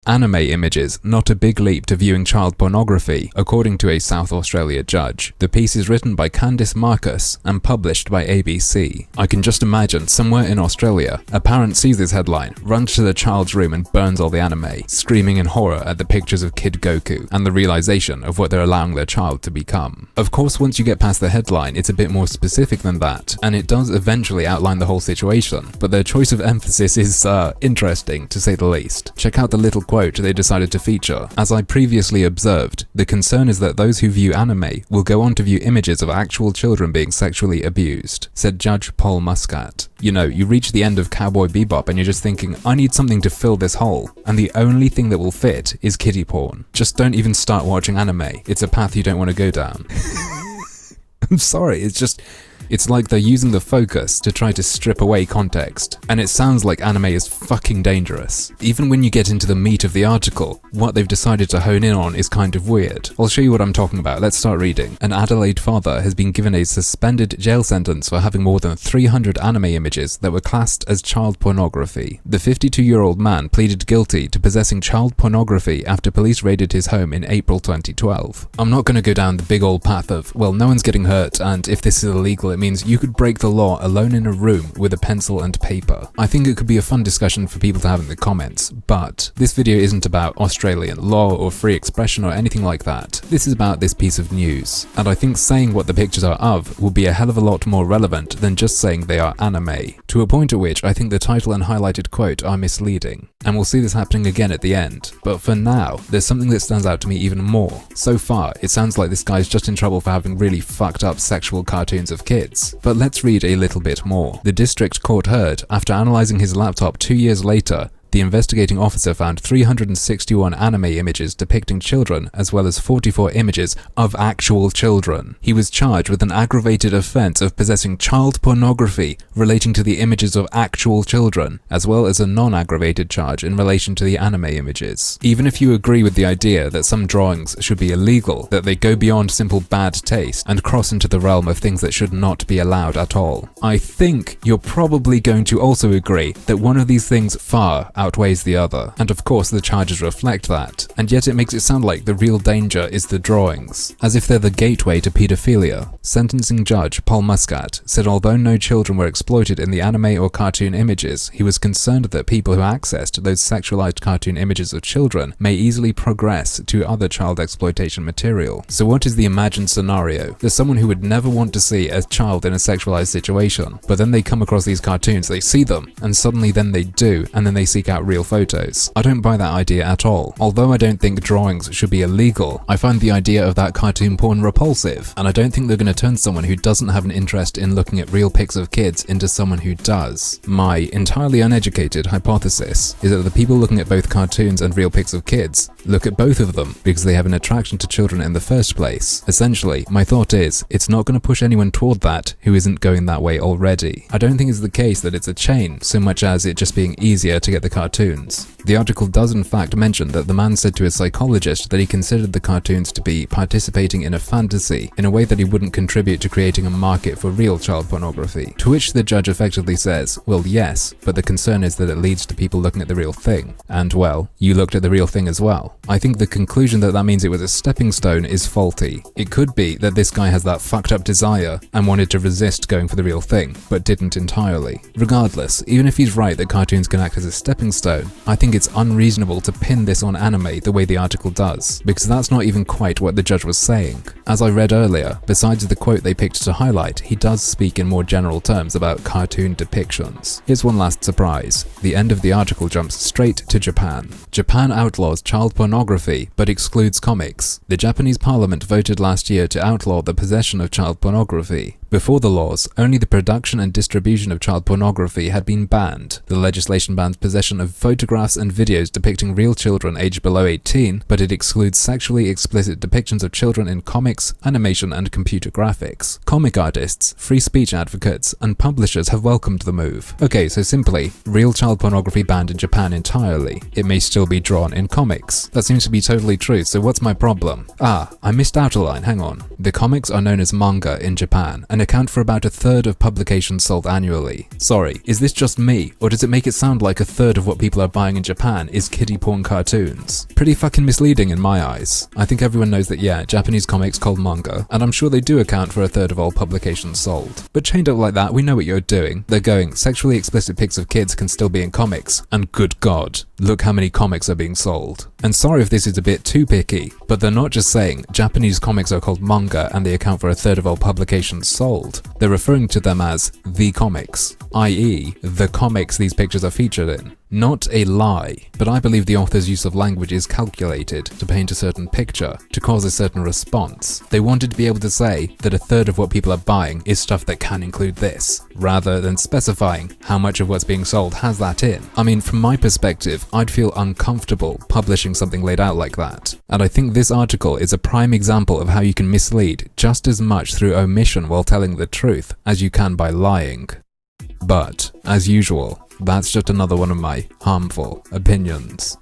Anime images, not a big leap to viewing child pornography, according to a South Australia judge. The piece is written by Candice Marcus and published by ABC. I can just imagine, somewhere in Australia, a parent sees this headline, runs to the child's room and burns all the anime, screaming in horror at the pictures of Kid Goku and the realization of what they're allowing their child to become. Of course, once you get past the headline, it's a bit more specific than that, and it does eventually outline the whole situation, but their choice of emphasis is interesting, to say the least. Check out the little quote they decided to feature. As I previously observed, the concern is that those who view anime will go on to view images of actual children being sexually abused, said Judge Paul Muscat. You know, you reach the end of Cowboy Bebop and you're just thinking, I need something to fill this hole, and the only thing that will fit is kiddie porn. Just don't even start watching anime. It's a path you don't want to go down. I'm sorry, it's like they're using the focus to try to strip away context, and it sounds like anime is fucking dangerous. Even when you get into the meat of the article, what they've decided to hone in on is kind of weird. I'll show you what I'm talking about. Let's start reading. An Adelaide father has been given a suspended jail sentence for having more than 300 anime images that were classed as child pornography. The 52-year-old man pleaded guilty to possessing child pornography after police raided his home in April 2012. I'm not going to go down the big old path of, well, no one's getting hurt, and if this is illegal, it means you could break the law alone in a room with a pencil and paper. I think it could be a fun discussion for people to have in the comments, but this video isn't about Australian law or free expression or anything like that. This is about this piece of news, and I think saying what the pictures are of will be a hell of a lot more relevant than just saying they are anime, to a point at which I think the title and highlighted quote are misleading. And we'll see this happening again at the end, but for now, there's something that stands out to me even more. So far, it sounds like this guy's just in trouble for having really fucked up sexual cartoons of kids. But let's read a little bit more. The district court heard, after analysing his laptop 2 years later, the investigating officer found 361 anime images depicting children, as well as 44 images of actual children. He was charged with an aggravated offence of possessing child pornography relating to the images of actual children, as well as a non-aggravated charge in relation to the anime images. Even if you agree with the idea that some drawings should be illegal, that they go beyond simple bad taste and cross into the realm of things that should not be allowed at all, I think you're probably going to also agree that one of these things far outweighs the other, and of course the charges reflect that, and yet it makes it sound like the real danger is the drawings, as if they're the gateway to paedophilia. Sentencing judge Paul Muscat said although no children were exploited in the anime or cartoon images, he was concerned that people who accessed those sexualized cartoon images of children may easily progress to other child exploitation material. So what is the imagined scenario? There's someone who would never want to see a child in a sexualized situation, but then they come across these cartoons, they see them, and suddenly then they do, and then they seek out real photos. I don't buy that idea at all. Although I don't think drawings should be illegal, I find the idea of that cartoon porn repulsive, and I don't think they're going to turn someone who doesn't have an interest in looking at real pics of kids into someone who does. My entirely uneducated hypothesis is that the people looking at both cartoons and real pics of kids look at both of them because they have an attraction to children in the first place. Essentially, my thought is, it's not going to push anyone toward that who isn't going that way already. I don't think it's the case that it's a chain so much as it just being easier to get the cartoons. The article does in fact mention that the man said to a psychologist that he considered the cartoons to be participating in a fantasy in a way that he wouldn't contribute to creating a market for real child pornography. To which the judge effectively says, well yes, but the concern is that it leads to people looking at the real thing. And well, you looked at the real thing as well. I think the conclusion that means it was a stepping stone is faulty. It could be that this guy has that fucked up desire and wanted to resist going for the real thing, but didn't entirely. Regardless, even if he's right that cartoons can act as a stepping stone, I think it's unreasonable to pin this on anime the way the article does, because that's not even quite what the judge was saying. As I read earlier, besides the quote they picked to highlight, he does speak in more general terms about cartoon depictions. Here's one last surprise. The end of the article jumps straight to Japan. Japan outlaws child pornography, but excludes comics. The Japanese parliament voted last year to outlaw the possession of child pornography. Before the laws, only the production and distribution of child pornography had been banned. The legislation bans possession of photographs and videos depicting real children aged below 18, but it excludes sexually explicit depictions of children in comics, animation, and computer graphics. Comic artists, free speech advocates, and publishers have welcomed the move. Okay, so simply, real child pornography banned in Japan entirely. It may still be drawn in comics. That seems to be totally true, so what's my problem? I missed out a line, hang on. The comics are known as manga in Japan, and and account for about a third of publications sold annually. Sorry, is this just me, or does it make it sound like a third of what people are buying in Japan is kiddie porn cartoons? Pretty fucking misleading in my eyes. I think everyone knows that, yeah, Japanese comics called manga, and I'm sure they do account for a third of all publications sold. But chained up like that, we know what you're doing. They're going, sexually explicit pics of kids can still be in comics, and good God, look how many comics are being sold. And sorry if this is a bit too picky, but they're not just saying Japanese comics are called manga and they account for a third of all publications sold. They're referring to them as the comics, i.e. the comics these pictures are featured in. Not a lie, but I believe the author's use of language is calculated to paint a certain picture, to cause a certain response. They wanted to be able to say that a third of what people are buying is stuff that can include this, rather than specifying how much of what's being sold has that in. I mean, from my perspective, I'd feel uncomfortable publishing something laid out like that. And I think this article is a prime example of how you can mislead just as much through omission while telling the truth as you can by lying. But, as usual, that's just another one of my harmful opinions.